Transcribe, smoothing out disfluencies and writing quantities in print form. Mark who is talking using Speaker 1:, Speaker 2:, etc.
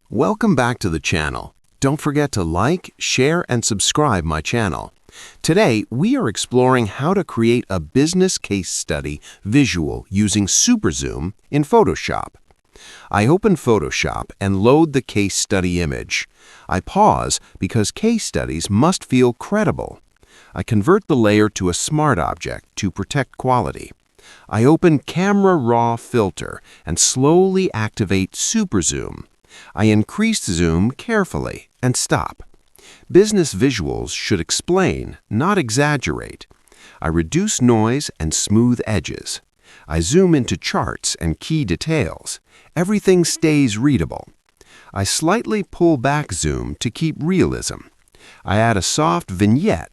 Speaker 1: Welcome back to the channel. Don't forget to like, share, and subscribe my channel. Today, we are exploring how to create a business case study visual using Super Zoom in Photoshop. I open Photoshop and load the case study image. I pause because case studies must feel credible. I convert the layer to a smart object to protect quality. I open Camera Raw Filter and slowly activate Super Zoom. I increase zoom carefully and stop. Business visuals should explain, not exaggerate. I reduce noise and smooth edges. I zoom into charts and key details. Everything stays readable. I slightly pull back zoom to keep realism. I add a soft vignette